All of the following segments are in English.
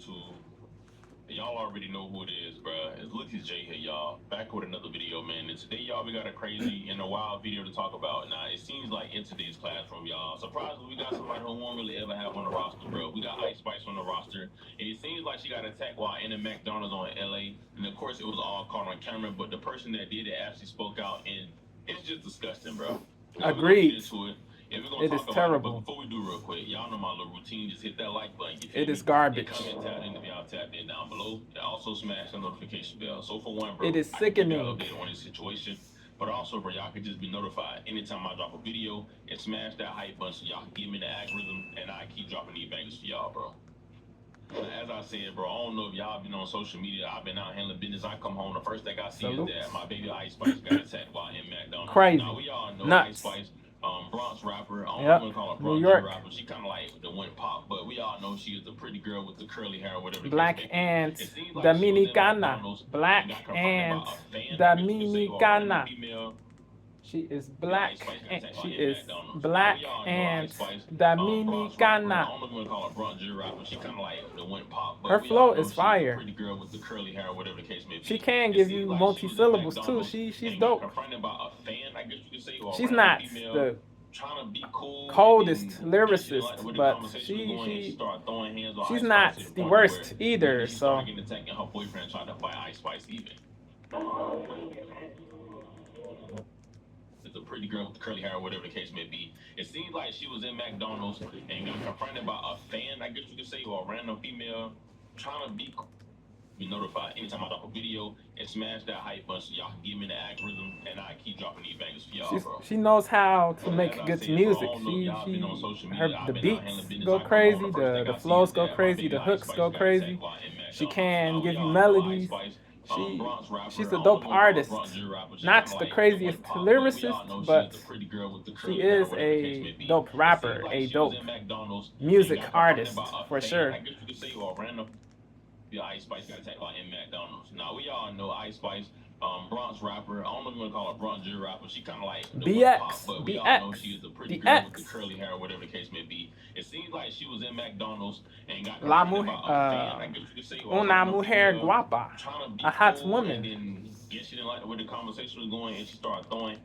YouTube. Y'all already know who it is, bruh. It's Lucas J here, y'all. Back with another video, man. And today, y'all, we got a crazy and a wild video to talk about. Now, it seems like in today's classroom, y'all, surprisingly, we got somebody who won't really ever have on the roster, bro. We got Ice Spice on the roster. And it seems like she got attacked while in a McDonald's on LA. And of course, it was all caught on camera. But the person that did it actually spoke out, and it's just disgusting, bro. Now, Agreed. Yeah, we're It gonna is talk terrible. about it, but before we do, real quick, y'all know my little routine. Just hit that like button. It is garbage. Comment, tap in if y'all tapped in down below. And also smash the notification bell. So for one, bro, It is I can keep sickening. y'all updated on this situation. But also, bro, y'all can just be notified anytime I drop a video and smash that hype button so y'all can give me the algorithm and I keep dropping these bangers for y'all, bro. As I said, bro, I don't know if y'all been on social media. I've been out handling business. I come home, the first thing I see is that my baby Ice Spice got attacked while in McDonald's. Crazy. Now, we all know Nuts. Ice Spice, Bronx rapper. I don't Yep. want to call her New Bronx York. rapper. She kind of like the went pop, but we all know she is the pretty girl with the curly hair or whatever the Black case may be. and It seems like she was in Dominicana. McDonald's Black and got confronted and by a fan, I guess you could say, or a random Dominicana. female. She is Ice black Spice got and attacked she while in is McDonald's. black Now, we all know and Ice Spice, Bronx rapper. I Dominicana. don't know if you want to call her Bronx rapper. She kind of like the went pop, but Her we flow all know is she's fire. a pretty girl with the curly hair or whatever the case may be. She can It give seems you like multi-syllables she was too. in McDonald's She's and dope. got confronted by a fan, I guess you could say, or a She's random not female the trying to be cool coldest and lyricist, where the but conversation was going, and she started throwing hands on she's Ice not Spice to the point worst where either. she So started getting attacked and her boyfriend tried to fight Ice Spice even. A pretty girl with curly hair or whatever the case may be. It seems like she was in McDonald's and got confronted by a fan, I guess you could say, or a random female trying to be notified anytime I drop a video and smash that hype button so y'all can give me the algorithm and I keep dropping these bangers for y'all, bro. she knows how to make As I good said, music. bro, I don't know if y'all been on social Her media. I've the been out beats handling business. go I come crazy, home, the first thing the I see flows is go that my crazy, baby the Ice hooks Spice go got crazy. attacked while in She McDonald's. can Now, give we you all know Ice melodies. Spice, Bronx rapper. She's I a don't dope know if you wanna call her artist. Bronx rapper. She Not kinda the like craziest went pop, but we all know lyricist, she but is the pretty girl with the she curly hair, is whatever the case may a be. dope It rapper, seems like a she was dope in McDonald's music and got confronted artist by a for fan, sure. I guess you could say, or a random Ice Spice got attacked by in McDonald's. Now, we all know Ice Spice, Bronx rapper. I don't know if you want to call her Bronx rapper. She kind of like the BX, pop, but we all know she is a pretty girl with the curly hair or whatever the case may be. It seems like she was in McDonald's and got confronted by a fan, I guess you could say, or a una random mujer female guapa, trying to be a hot cool, woman. and then guess she didn't like the way the conversation was going, and she started throwing.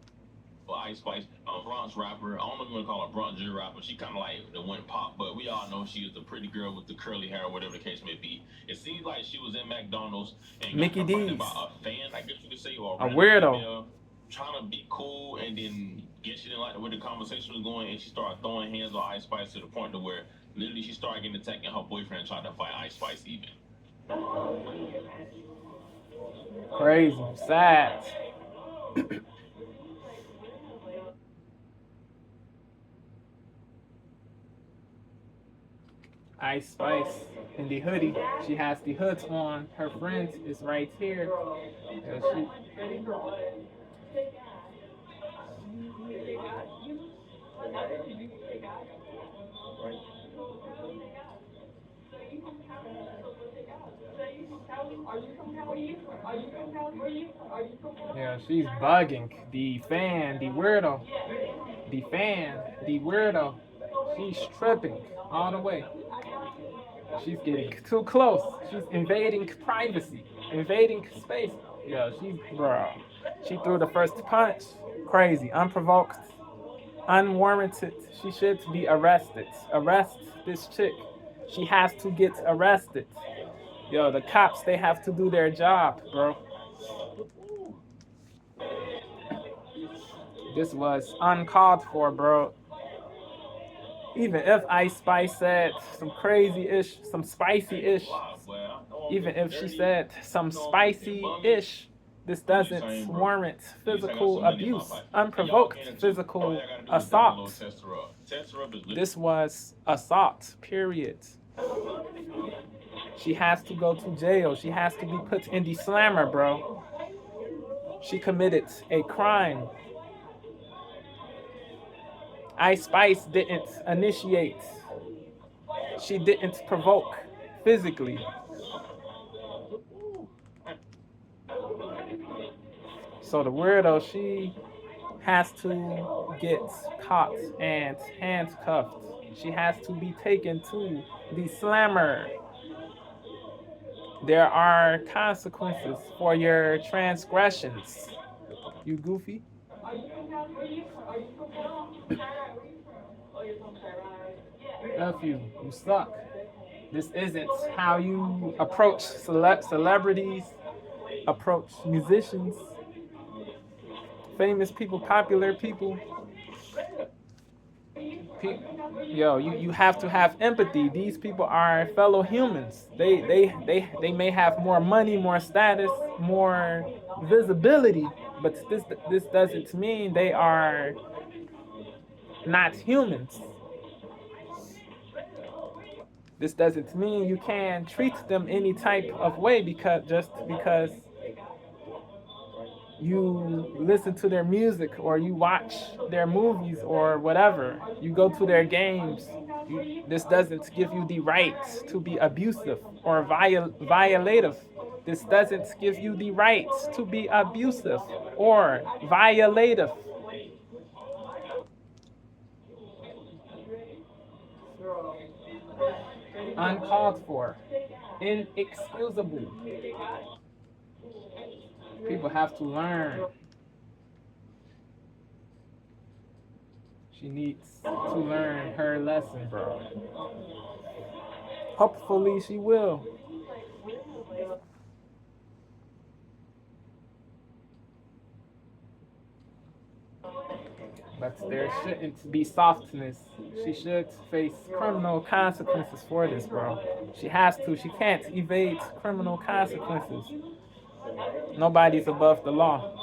Ice Spice, Bronx rapper. I don't know if you want to call her Bronx rapper. She kind of like the went pop, but we all know she is the pretty girl with the curly hair or whatever the case may be. It seems like she was in McDonald's and got confronted by a fan, I guess you could say, or a weirdo female trying to be cool, and then guess she didn't like the way the conversation was going, and she started throwing hands on Ice Spice to the point to where literally she started getting attacked and her boyfriend tried to fight Ice Spice even. Crazy, sad. Ice Spice in the hoodie. She has the hoods on. Her friend is right here. Yeah, she's bugging. The fan, the weirdo. The fan, the weirdo. She's tripping all the way. She's getting too close. She's invading privacy, invading space. Yeah, she threw the first punch. Crazy, unprovoked, unwarranted. She should be arrested. Arrest this chick. She has to get arrested. Yo, the cops, they have to do their job, bro. This was uncalled for, bro. Even if Ice Spice said some crazy-ish, some spicy-ish, even if she said some spicy-ish, this doesn't warrant physical abuse, unprovoked physical assault. This was assault, period. She has to go to jail. She has to be put in the slammer, bro. She committed a crime. Ice Spice didn't initiate. She didn't provoke physically. So the weirdo, she has to get caught and handcuffed. She has to be taken to the slammer. There are consequences for your transgressions. You goofy. F you. You suck. This isn't how you approach celebrities, approach musicians, famous people, popular people. Yo, you have to have empathy. These people are fellow humans. They may have more money, more status, more visibility, but this doesn't mean they are not humans. This doesn't mean you can treat them any type of way because just because you listen to their music or you watch their movies or whatever, you go to their games. This doesn't give you the right to be abusive or violative. This doesn't give you the right to be abusive or violative. Uncalled for, inexcusable. People have to learn. She needs to learn her lesson, bro. Hopefully she will. But there shouldn't be softness. She should face criminal consequences for this, bro. She has to. She can't evade criminal consequences. Nobody's above the law.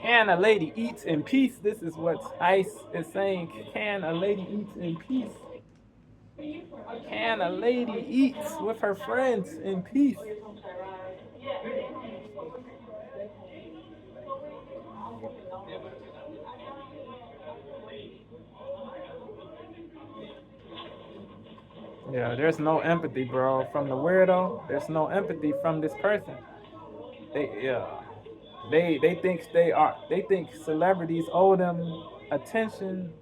Can a lady eat in peace? This is what Ice is saying. Can a lady eat in peace? Can a lady eat with her friends in peace? Yeah, there's no empathy, bro. From the weirdo, there's no empathy from this person. Yeah. They think celebrities owe them attention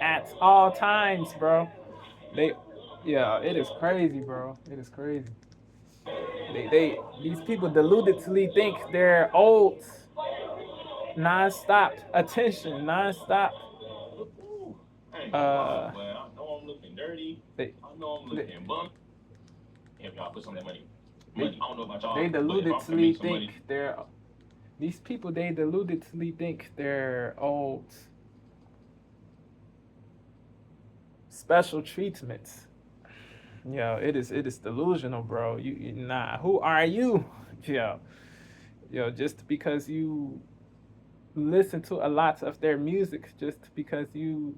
at all times, bro. They Yeah, it is crazy, bro. It is crazy. These people deludedly think they're owed non-stop attention, non-stop I know I'm looking dirty. they, I know I'm looking bum. If y'all put some of that money. They- I don't know about y'all. they but if I can deludedly make some think money, they're these people they deludedly think they're owed special treatments. It is delusional, bro. Nah, who are you? Just because you listen to a lot of their music, just because you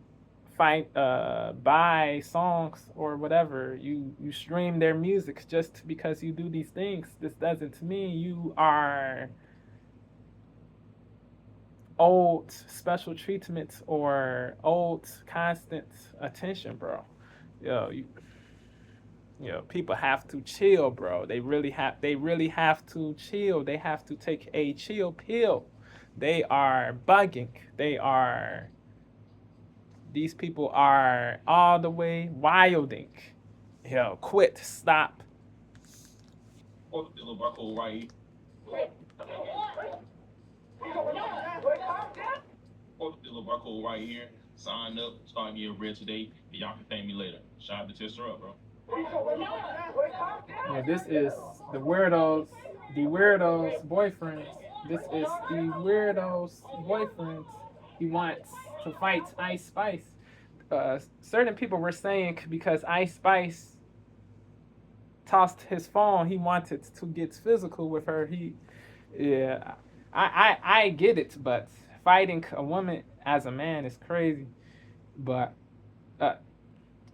buy songs or whatever, you stream their music just because you do these things, this doesn't mean you are owed special treatment or owed constant attention, bro. Yo, people have to chill, bro. They really have to chill. They have to take a chill pill. They are bugging. These people are all the way wilding. Quit, stop. or the little barcode right here. Or the little barcode right here. Sign up, start getting bread today, and y'all can thank me later. Shout out to Tester Up, bro. Yeah, this is the weirdo's boyfriend. This is the weirdo's boyfriend. He wants to fight Ice Spice. Certain people were saying because Ice Spice tossed his phone, he wanted to get physical with her. I get it, but fighting a woman as a man is crazy. But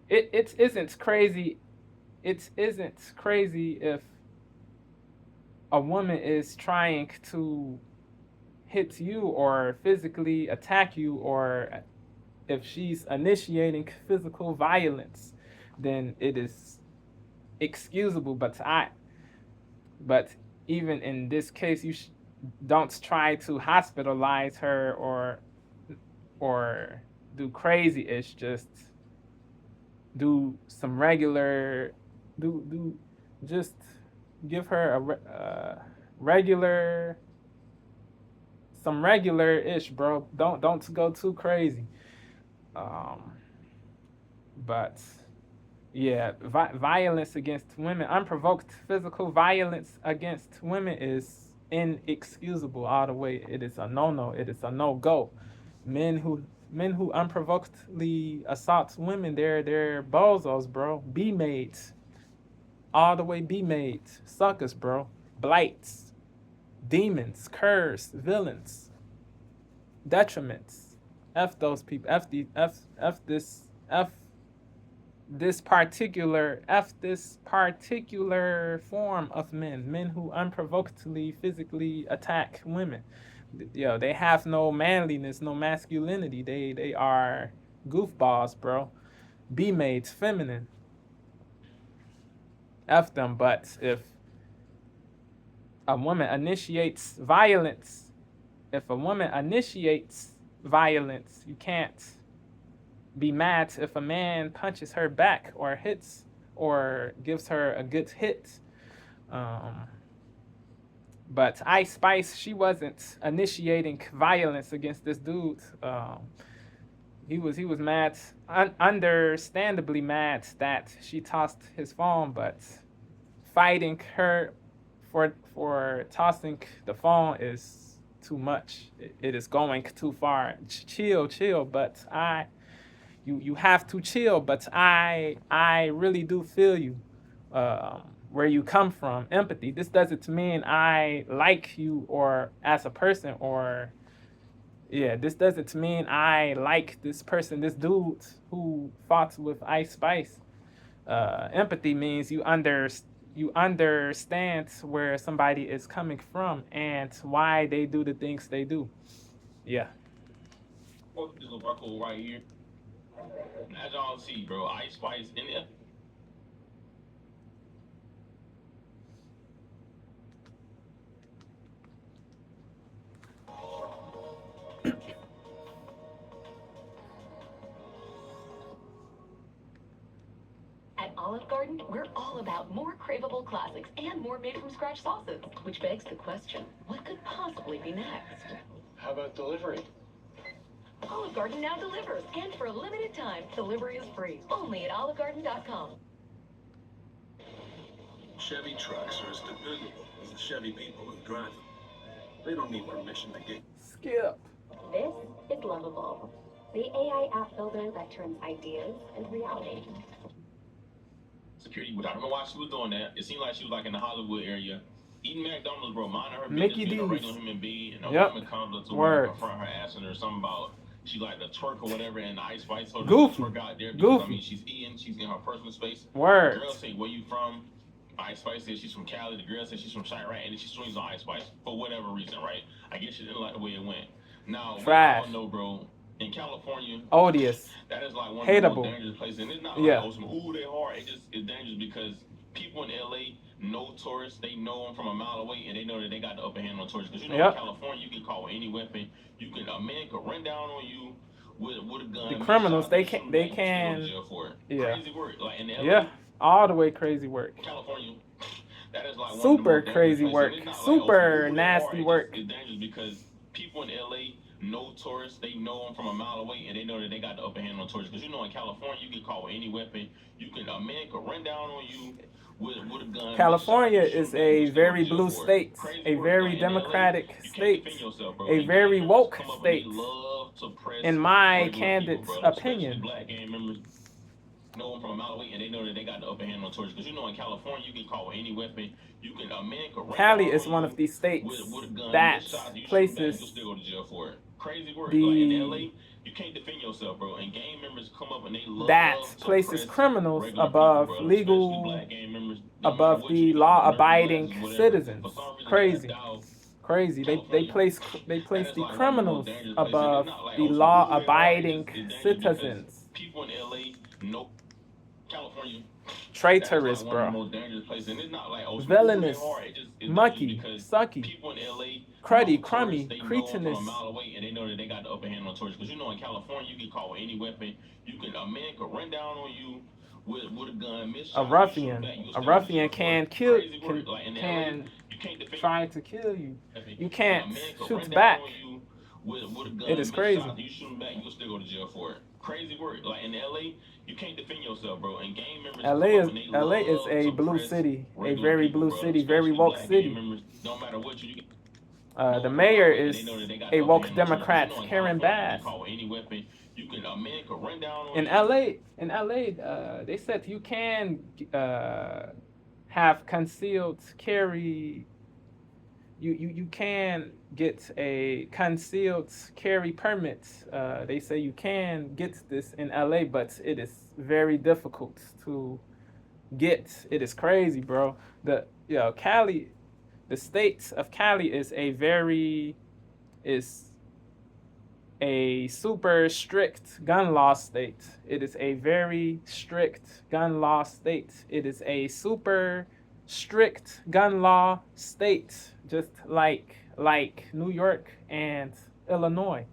it isn't crazy. It isn't crazy if a woman is trying to hit you or physically attack you, or if she's initiating physical violence, then it is excusable. But But even in this case, you don't try to hospitalize her or do crazy ish. Just do some regular, do just give her regular, some regular ish, bro. Don't go too crazy. But yeah, violence against women, unprovoked physical violence against women is inexcusable all the way. It is a no-no. It is a no-go. Men who unprovokedly assault women, they're bozos, bro. B-maids, all the way B-maids, suckers, bro. Blights, demons, curs, villains, detriments. F those people. This particular form of men who unprovokedly physically attack women. Yo, they have no manliness, no masculinity. They are goofballs, bro. B-maids, feminine. F them. But if a woman initiates violence, you can't be mad if a man punches her back or hits or gives her a good hit. But Ice Spice, she wasn't initiating violence against this dude. He was mad, understandably mad that she tossed his phone, but fighting her for tossing the phone is too much. It is going too far. Chill, but you have to chill, but I really do feel you, where you come from. Empathy. This doesn't mean I like you or as a person, or yeah, this doesn't mean I like this person, this dude who fought with Ice Spice. Empathy means you understand where somebody is coming from and why they do the things they do. Yeah. Fuck this little buckle right here. As y'all see, bro, Ice Spice in there. At Olive Garden, we're all about more craveable classics and more made-from-scratch sauces. Which begs the question, what could possibly be next? How about delivery? Olive Garden now delivers, and for a limited time, delivery is free. Only at olivegarden.com. Chevy trucks are as dependable as the Chevy people who drive them. They don't need permission to get... Skip. This is Lovable, the AI app builder that turns ideas into reality. Security, but I don't know why she was doing that. It seemed like she was like in the Hollywood area, eating McDonald's, bro, minding her Mickey business, being a D's. regular human being, and a Yep. woman comes up to her Word. and confront her asking her something about she like the twerk or whatever, and the Ice Spice told her Goofy. to twerk out there because Goofy. I mean she's eating, she's in her personal space. Word. The girl say, "Where you from?" Ice Spice says she's from Cali. The girl says she's from Chirac, and then she swings on Ice Spice for whatever reason, right? I guess she didn't like the way it went. Now, Trash. we all know, bro, in California, Odious. that is like one of Hateable. the most dangerous places. And it's not Yeah. like, oh, some, ooh, they hard. It's dangerous because people in LA know tourists. They know them from a mile away, and they know that they got the upper hand on tourists. Because you know, Yep. in California, you can call with any weapon. You can, a man could run down on you with a gun. The criminals, they can. can. Jail for it. Yeah. Crazy work. Like in LA, Yeah. All the way crazy work. California. That is like one Super of the most crazy dangerous work. places. And it's not Super like, oh, nasty it's work. It's dangerous because people in LA know tourists. They know them from a mile away, and they know that they got the upper hand on tourists. Because you know, in California, you can call with any weapon. You can, a man could run down on you with a gun. California is a very blue state, a very democratic state, a very woke state, in my candid opinion. Black gang members know them from a mile away, and they know that they got the upper hand on tourists. Because you know, in California, you can call with any weapon. You can, a man could run Cali down is on one you of these states with a gun, that shots, you places you'll still go to jail for it. Crazy work. the- Like in LA, you can't defend yourself, bro. And gang members come up and they love that to places oppress criminals regular above people, bro, legal, especially black gang members. No matter above what the you do, law-abiding nerve blasters, citizens. for some reason, Crazy. they have Crazy. They California. place That is the like one of the most criminals dangerous places. above It's not like, the oh, so law-abiding it's dangerous because citizens. people in LA know California. Traitorous, One of the bro. most dangerous places, and it's not like Villainous, it's mucky, because sucky, people in LA cruddy, know crummy, tourists, they know them from a cretinous. mile away, and they know that they got the upper hand on tourists. Because in California, you get caught with any weapon. A man could run down on you with a gun, miss A shot, ruffian, can kill, Like in LA, can you can't defend. try to kill you. You can't A man could shoot run down back. on you with a gun, It is miss crazy. shot, you shoot him back, you'll still go to jail for it. Crazy work. Like in LA, you can't defend yourself, bro. And gang members LA is a blue city, a very blue city, very woke city. No matter what you the mayor is a woke Democrat, Karen Bass. In LA, they said you can have concealed carry. You can get a concealed carry permit. They say you can get this in LA, but it is very difficult to get. It is crazy, bro. Cali, the state of Cali is a super strict gun law state. It is a very strict gun law state. It is a super strict gun law state, just like New York and Illinois.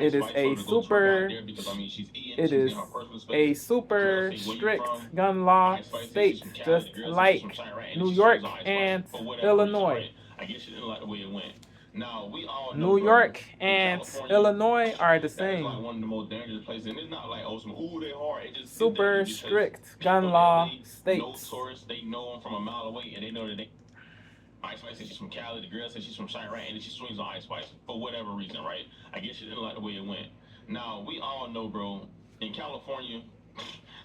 It is a super strict gun law state, just like New York and Illinois. New York and Illinois are the same. Super strict gun law states. They know them from a mile away, and they know that they. Ice Spice says she's from Cali. The girl says she's from Chirac, and she swings on Ice Spice for whatever reason, right? I guess she didn't like the way it went. Now we all know, bro, in California,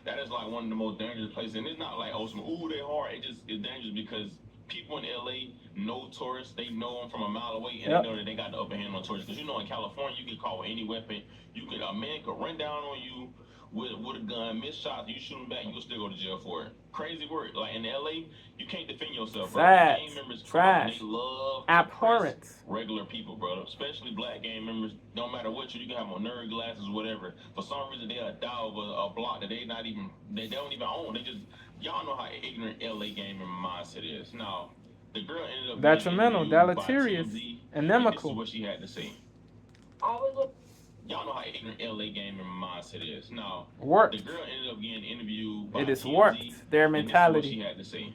that is like one of the most dangerous places, and it's not like they hard. It's dangerous because people in LA know tourists. They know them from a mile away, and they know that they got the upper hand on tourists. Because in California, you get caught with any weapon. A man could run down on you with a gun, miss shot, you shoot him back, you'll still go to jail for it. Crazy work. Like in LA, you can't defend yourself, bro. Gang members trash, they love abhorrent. Regular people, bro. Especially black gang members. No matter what you can have on nerd glasses, whatever. For some reason, they'll die over a block that they don't even own. Y'all know how ignorant LA gang member mindset is. Now, the girl ended up detrimental, deleterious, inimical. This is what she had to say. Y'all know how ignorant LA game member mindset is. Now, warped. The girl ended up getting interviewed by it is TMZ, warped, their mentality. This is what she had to say.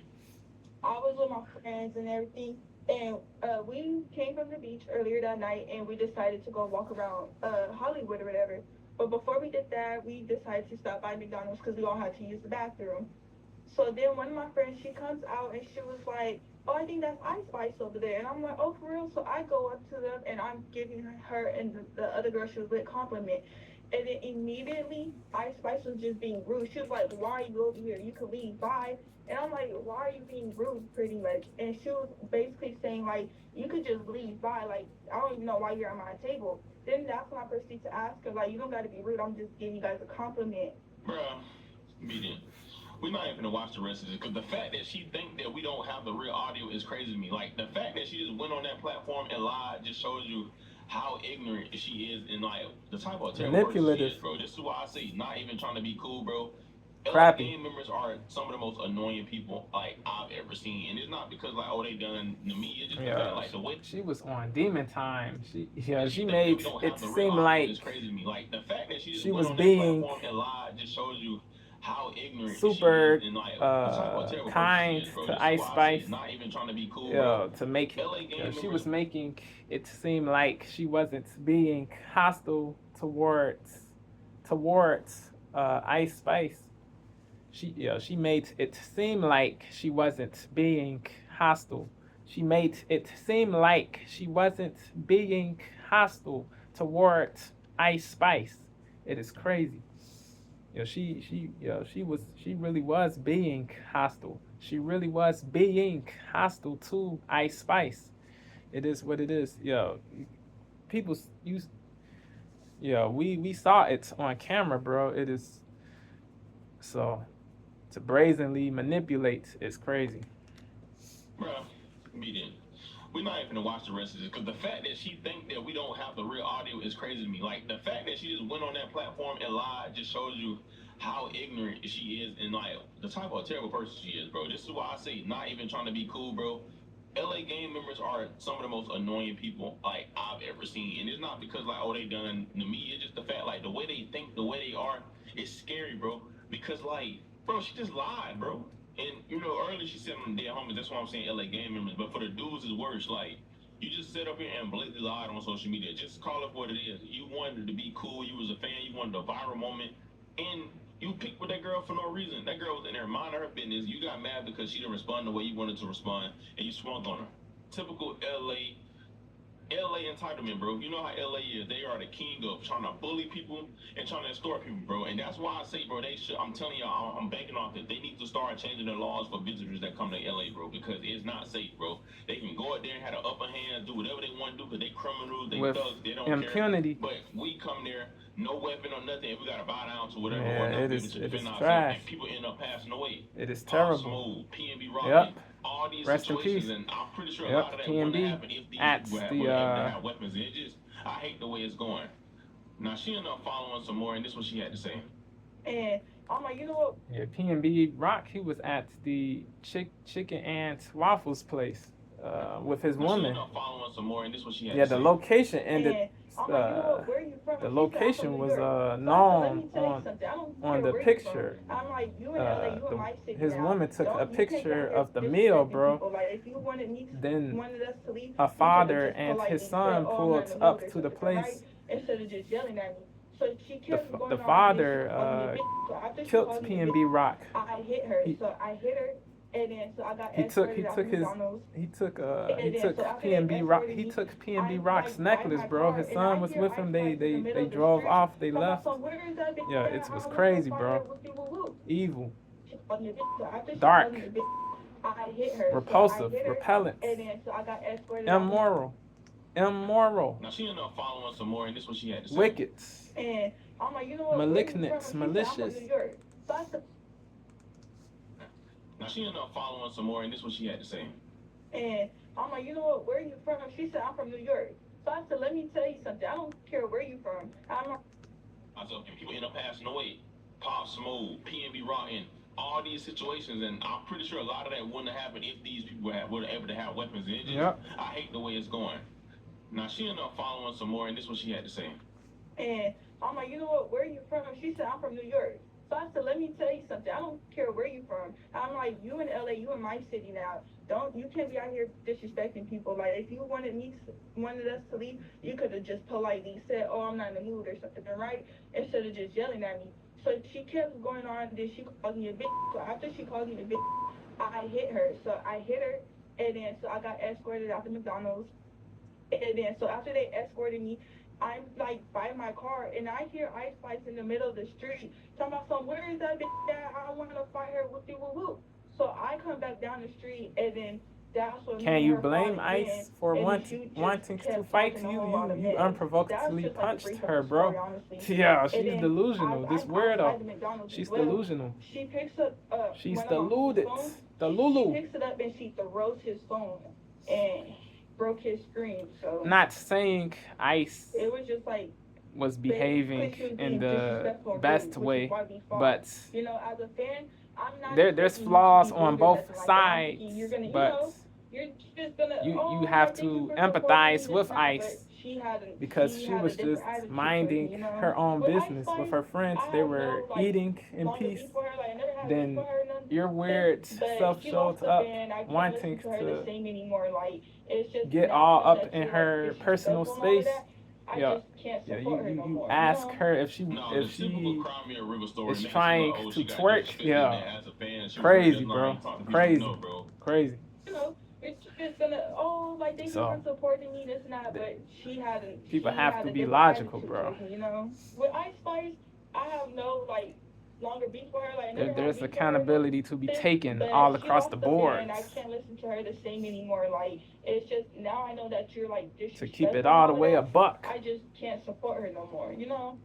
I was with my friends and everything, and we came from the beach earlier that night, and we decided to go walk around Hollywood or whatever. But before we did that, we decided to stop by McDonald's because we all had to use the bathroom. So then one of my friends, she comes out and she was like, oh, I think that's Ice Spice over there. And I'm like, oh, for real? So I go up to them and I'm giving her and the other girl she was with compliment. And then immediately, Ice Spice was just being rude. She was like, why are you over here? You could leave. Bye. And I'm like, why are you being rude, pretty much? And she was basically saying, like, you could just leave. Bye. Like, I don't even know why you're at my table. Then that's when I proceeded to ask her, like, you don't got to be rude. I'm just giving you guys a compliment. Bruh, median. We're not even gonna watch the rest of this because the fact that she think that we don't have the real audio is crazy to me. Like the fact that she just went on that platform and lied just shows you how ignorant she is and like the type of manipulative she is, bro. This is why I say not even trying to be cool, bro. Crappy. Gang members are some of the most annoying people like I've ever seen, and it's not because like they done the media, just because like the way she was on demon time. She made it seem like crazy to me. Like the fact that she was being and lied just shows you how ignorant super she is and, like, kind to Ice Spice. Not even trying to be cool, to make she was making it seem like she wasn't being hostile towards Ice Spice. She made it seem like she wasn't being hostile. She made it seem like she wasn't being hostile towards Ice Spice. It is crazy. She really was being hostile. She really was being hostile to Ice Spice. It is what it is. We saw it on camera, bro. It is so to brazenly manipulate is crazy. Bro, we we're not even gonna watch the rest of this because the fact that she think that we don't have the real audio is crazy to me. Like the fact that she just went on that platform and lied just shows you how ignorant she is and like the type of terrible person she is, bro. This is why I say not even trying to be cool, bro. LA gang members are some of the most annoying people like I've ever seen, and it's not because like oh they done to me. It's just the fact like the way they think, the way they are, it's scary, bro. Because like, bro, she just lied, bro. And you know, earlier she said I'm dead homies. That's why I'm saying LA gang members. But for the dudes, it's worse. Like you just sit up here and blatantly lied on social media. Just call it what it is. You wanted to be cool. You was a fan. You wanted a viral moment, and you picked with that girl for no reason. That girl was in there minding her business. You got mad because she didn't respond the way you wanted to respond, and you swung on her. Typical LA entitlement, bro. You know how LA is. They are the king of trying to bully people and trying to extort people, bro. And that's why I say, bro, they should. I'm telling y'all, I'm banking off it. They need to start changing the laws for visitors that come to LA, bro, because it's not safe, bro. They can go out there and have an upper hand, do whatever they want to do, because they criminals, they thugs, they don't impunity. care. But we come there, no weapon or nothing, and we gotta bow down to whatever. Yeah, it is trash. And people end up passing away. It is terrible. Smooth, PNB Rock. Yep. All these Rest in situations, peace. and I'm pretty sure Yep. a lot of that wouldn't PNB happen if these at people the have weapons. And it just, I hate the way it's going. Now she ended up following some more, and this is what she had to say. And I'm like, you know what? Yeah, PNB Rock, he was at the Chicken and Waffles place with his Now, she woman. ended up following some more, and this is what she had Yeah, to the say. location ended. I'm like, you know what? Where are you from? The She said, "I'm location from New was York." So I said, known "Let me tell you something. I don't on care the where you picture. from." I'm like, you in LA, you in my city His now. woman took Don't- a you can't picture be out here of the meal, disrespecting bro. people. Like, if you wanted Then wanted us to leave, a you could've father just and politely his said, son "Oh, I'm not pulled in the mood," up or to the something, place. right? Instead of just yelling at me. So she kept going The on, father and she called me a bitch. So after she killed called me a PNB Rock. I hit her. So I hit her, and then so I got He took McDonald's. PNB Rock. He took PNB Rock's necklace, bro. His son was with him. They drove off. They left. Yeah, it was crazy, bro. Evil, dark, repulsive, repellent, immoral. Now she ended up following some more, and this is what she had to say. Wicked, And I'm like, you know what? malignant, malicious. Now she ended up following some more, and this is what she had to say. And I'm like, you know what? Where are you from? She said, I'm from New York. So I said, let me tell you something. I don't care where you from. I said, people end up passing away. Pop Smooth, PNB Rock, and all these situations, and I'm pretty sure a lot of that wouldn't have happened if these people were able to have weapons. And it just, Yep. I hate the way it's going. Now she ended up following some more, and this is what she had to say. And I'm like, you know what? Where are you from? She said, I'm from New York. So I said, let me tell you something. I don't care where you from. I'm like, you in LA, you in my city now. You can't be out here disrespecting people. Like, if you wanted us to leave, you could have just politely said, oh, I'm not in the mood or something, right? Instead of just yelling at me. So she kept going on, then she called me a bitch. So after she called me a bitch, I hit her. So I hit her, and then so I got escorted out to McDonald's. And then so after they escorted me, I'm like by my car, and I hear Ice Spice in the middle of the street talking about some, where is that bitch at? I want to fight her, whoop-de-whoop-whoop. So I come back down the street, and then that's when Can you blame Ice for wanting to fight you? You unprovokedly punched her, bro. Yeah, she's delusional. This weirdo. She's delusional. She picks up. She's deluded. Delulu. She picks it up and she throws his phone and broke his screen. So not saying Ice it was just like was behaving in the best way, but you know, as a fan, I'm not there's flaws on both sides, but you're just gonna, you have to empathize with Ice because she was just minding her own business with her friends. They were eating in peace. Then your weird self shows up wanting to get all up in her personal space. Yeah, you ask her if she is trying to twerk. Yeah, crazy, bro. Crazy. You know, it's just gonna, like they weren't supporting me, this and that, but she hadn't. People have to be logical, bro. You know, with Ice Spice, I have no longer beef for her. There's accountability to be taken all across the board. And I can't listen to her the same anymore. It's just now I know that you're disrespectful. To keep it all the way a buck. I just can't support her no more. You know.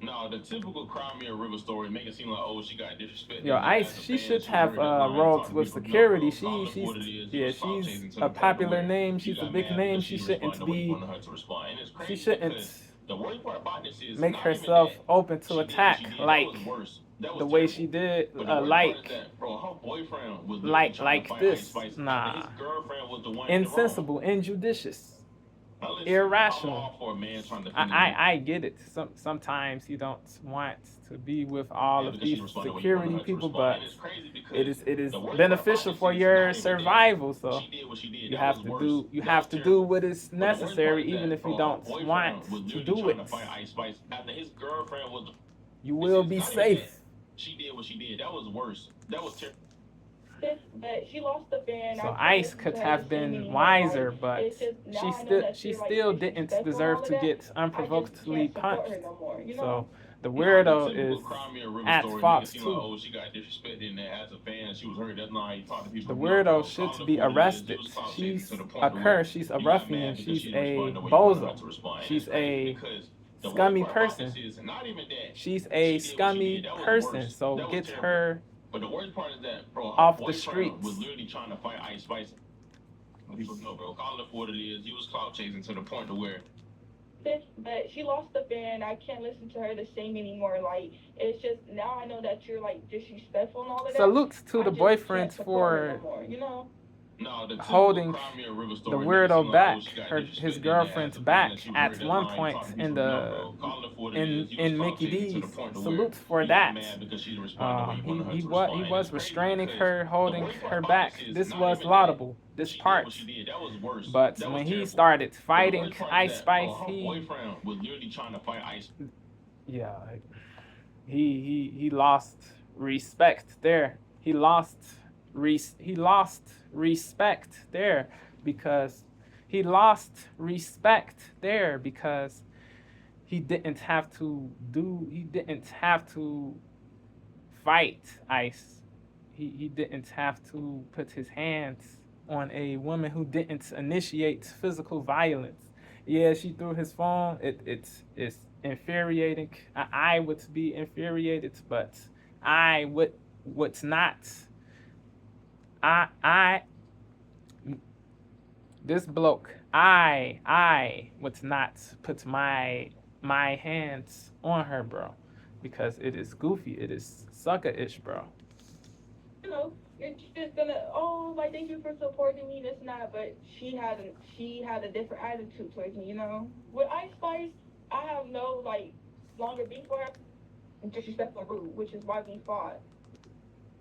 No, the typical Crimea River story make it seem like, oh, she got disrespected. Yo, Ice, she should have rolled with security. She's a popular name. She's a big name. She shouldn't be. She shouldn't make herself open to attack like the way she did, like this. Nah, insensible, injudicious, irrational. I get it. Sometimes you don't want to be with all of these security people, but it is beneficial for your survival. So you have to do what is necessary, even if you don't want to do it. You will be safe. She did what she did. That was worse. That was terrible. But she lost the fan. So Ice could have been wiser, but she still didn't deserve to get unprovokedly punched. So the weirdo is at fault too. The weirdo should be arrested. She's a curse. She's a ruffian. She's a bozo. She's a scummy person. She's a scummy person. So get her But the worst part is that, bro, off the streets. was literally trying to fight Ice Spice. People know, bro. Call it for what it is. He was clout chasing to the point to where. But she lost the fan. I can't listen to her the same anymore. Like, it's just, now I know that you're, like, disrespectful and all of that. Salutes to the boyfriend for holding the weirdo back, his girlfriend's back at one point in Mickey D's. Salutes for that. He was restraining her, holding her back. This was laudable, this part. But when he started fighting Ice Spice, he lost respect there. He lost respect there because he didn't have to fight Ice. He didn't have to put his hands on a woman who didn't initiate physical violence. Yeah, she threw his phone. It's infuriating. I would be infuriated, but I would not. This bloke, I would not put my hands on her, bro, because it is goofy, it is sucker-ish, bro. You know, you're just gonna, oh, like, thank you for supporting me, this and that, but she had a different attitude towards me, you know. With Ice Spice, I have no, like, longer beef for her, and disrespectful and rude, which is why we fought.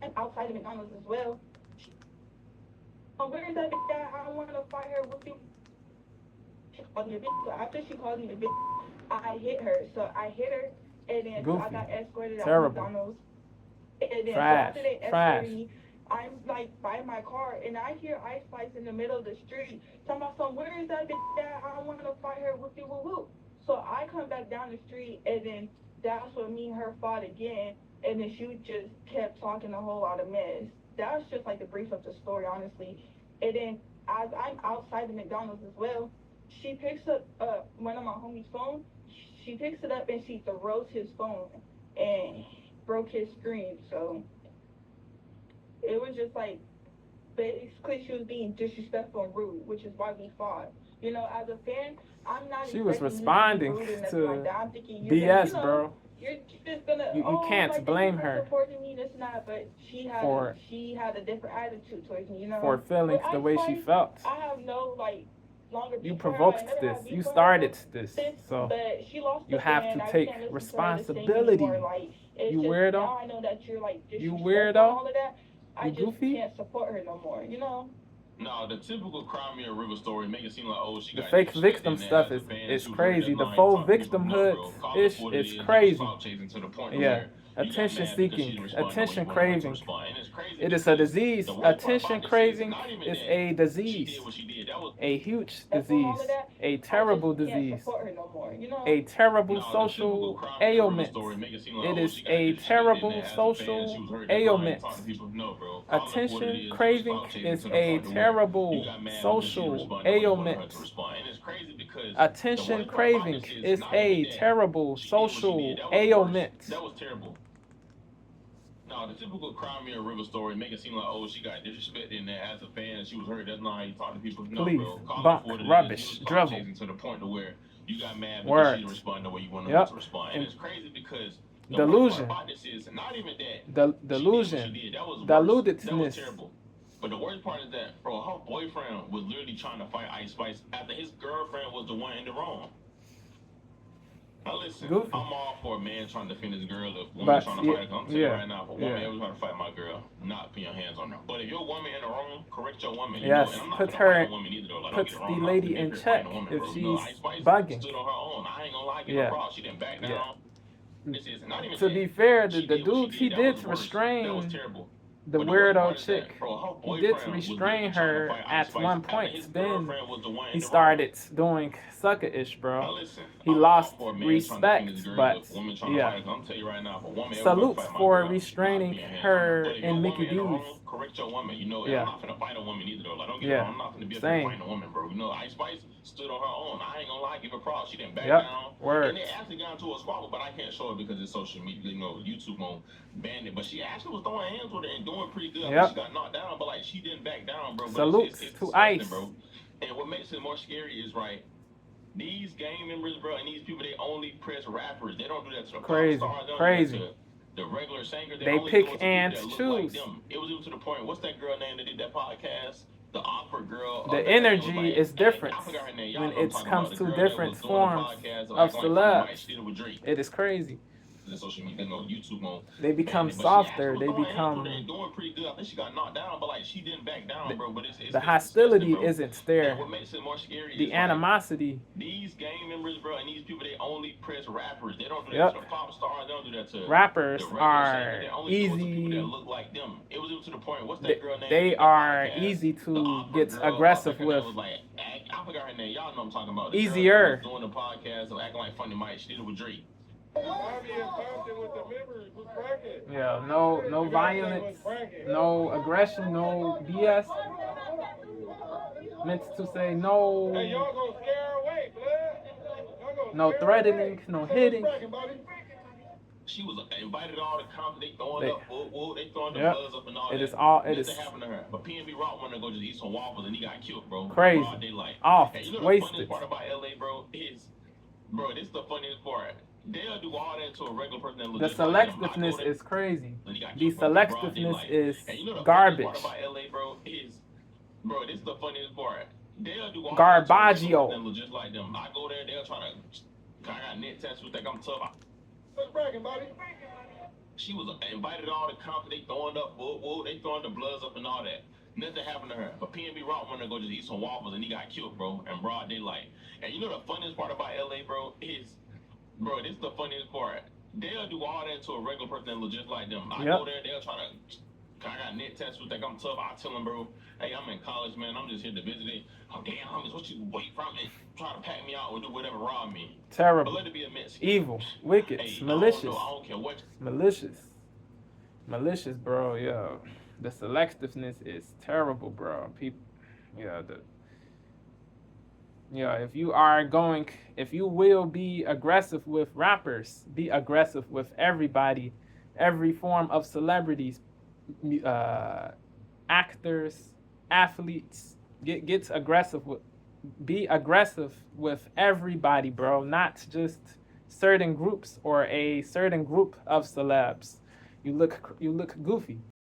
And outside of McDonald's as well. Where is that bitch at? I want to fight her with you. She called me a bitch. So after she called me a bitch, I hit her. So I hit her, and then so I got escorted out of McDonald's. And then so after they escorted me, I'm like by my car, and I hear Ice Spice in the middle of the street talking about some, where is that bitch at? I want to fight her with you, woo woo. So I come back down the street, and then that's when me and her fought again, and then she just kept talking a whole lot of mess. That was just like the brief of the story, honestly. And then as I'm outside the McDonald's as well, she picks up one of my homie's phone. She picks it up and she throws his phone and broke his screen. So it was just like, basically she was being disrespectful and rude, which is why we fought. You know, as a fan, I'm not. She was responding to like I'm thinking, BS, bro. You're just gonna. You can't blame her supporting me, this and that, but she had a different attitude towards me, you know. For feeling the way she felt. I have no longer. You provoked this. You started this. So you have to take responsibility. You weirdo. Now I know that you're you weirdo. I just can't support her no more, you know. No, the typical Crimea River story make it seem like, oh, she got the fake victim stuff is crazy. The full victimhood is crazy. Yeah, attention seeking, attention craving. It is a disease. Attention craving is a disease, a huge disease, a terrible disease, a terrible social ailment. It is a terrible social ailment. Attention craving is a terrible social ailment. attention craving is a terrible social ailment. That was terrible. No, the typical Cry Me a River story make it seem like, oh, she got disrespected and that as a fan she was hurt. That's not how you talk to people. No, Please, bro. Call bunk, it for what it rubbish, is. drivel. To the point to where you got mad because Word. she didn't respond the way you wanted Yep. her to respond. And it's crazy because the Delusion. worst part about this is not even that. Delusion. She did. That was worse. Dilutedness. That was terrible. But the worst part is that, bro, her boyfriend was literally trying to fight Ice Spice after his girlfriend was the one in the wrong. Now listen, Goofy. I'm all for a man trying to defend his girl if woman But, trying to fight her. I'm telling you yeah, right now, if a woman yeah. ever trying to fight my girl, not put your hands on her. But if your woman in the wrong, correct your woman. You Yes, know, and I'm not put gonna her- fight a woman either, though. Like, don't puts get it wrong, the I'm not lady gonna in be here check fighting a woman, if bro. she's No, Ice Spice bugging. stood on her own. I ain't gonna lie, give Yeah. her props. She didn't back down. Yeah. This is not even To that. be fair, She the did what dude, she he That did was worse. restrain That was terrible. the But the worst part weirdo is that, chick. bro, her He did boyfriend was restrain literally trying to her fight Ice at Spice one after point. his Then girlfriend was the one in he the wrong. started doing sucker-ish, Now bro. listen, He I'm lost all for a man trying to respect, defend his girl but if a woman trying to yeah. fight her. I'm telling you right now, if a woman ever Salutes fight my for girl, restraining not putting hands her on But if your and woman Mickey in the D's. wrong, correct your woman. You know, and Yeah. I'm not finna fight a woman either though. Like, don't get Yeah. it wrong. I'm not finna be up here Same. fighting a woman, bro. You know, Ice Spice stood on her own. I ain't gonna lie, give her props. She didn't back Yep. down. Word. And they actually got into a squabble, but I can't show it because it's social media. You know, YouTube won't ban it. But she actually was throwing hands with her and doing pretty good. I Yep. mean, she got knocked down, but like she didn't back down, bro. But Salutes it's to disgusting, Ice. bro. And what makes it more scary is right. These gang members, bro, and these people, they only press rappers. They don't do that to the Crazy, pop stars. They don't crazy. do that to the regular singers. They only pick do it to and people that look like choose. them. It was even to the point. What's that girl name that did that podcast? The awkward girl. The that name was energy like- is different I forgot her name. Y'all when know what I'm it talking comes about. to The girl that different was doing the forms podcast, of like celebs. She did it with Drake. It is crazy. The social media, you know, YouTube on. They become But she softer. actually They was throwing hands become. with her and doing pretty good. I think she got knocked down, but like she didn't back down, bro. But it's The hostility disgusting, bro. isn't there. And what makes it more scary The is like, animosity. these gang members, bro, and these people, they only press rappers. They don't do that Yep. to the pop stars. They don't do that to Rappers the regular are singers. They only do it to people easy. that look like them. It was even to the point. What's that They, girl name? they that are podcast? easy The to awkward get girl, aggressive I think her with. name was like, I forgot her name. Y'all know what I'm talking about. The Easier. girl that was doing the podcast of acting like Funny Mike. She did it with Drake. Yeah, no violence, no aggression, no BS. Meant to say no, no threatening, no hitting. She was invited all the comments. They throwing They- up, they throwing the Yep. buzz up and all It that. is all. It Nothing is happened to her. But PNB Rock wanted to go just eat some waffles and he got killed, bro. Crazy. Broad daylight. off, And you know the wasted. funniest part about LA, bro, is, bro, this is the funniest part. They'll do all that to a regular person that The looks just like them. I go selectiveness there, is crazy. and he got The killed, bro, broad selectiveness daylight. is And you know the garbage. funniest part about LA, bro, is, bro, this is the funniest part. They'll do all Garbaggio. that to a regular person that looks just like them. I go there, they'll try to, I got net tattoos, think I'm tough. What's bragging, buddy? She was invited all the comments. They throwing up, they throwing the bloods up and all that. Nothing happened to her. But PNB Rock wanted to go just eat some waffles and he got killed, bro, in broad daylight. And you know the funniest part about LA, bro, is, bro, this is the funniest part. They'll do all that to a regular person that looks just like them. I Yep. go there, they'll try to, I got net tattoos, think I'm tough. I tell them, bro, hey, I'm in college, man. I'm just here to visit it. Oh, damn, homies, what you wait from me? Try to pack me out or do whatever, rob me. But Terrible, let it be a Mexican. evil, wicked, Hey, malicious, I don't know, I don't care what. malicious, bro. Yeah, the selectiveness is terrible, bro. People, yeah, if you will be aggressive with rappers, be aggressive with everybody, every form of celebrities, actors, athletes. Get aggressive with, be aggressive with everybody, bro. Not just certain groups or a certain group of celebs. You look goofy.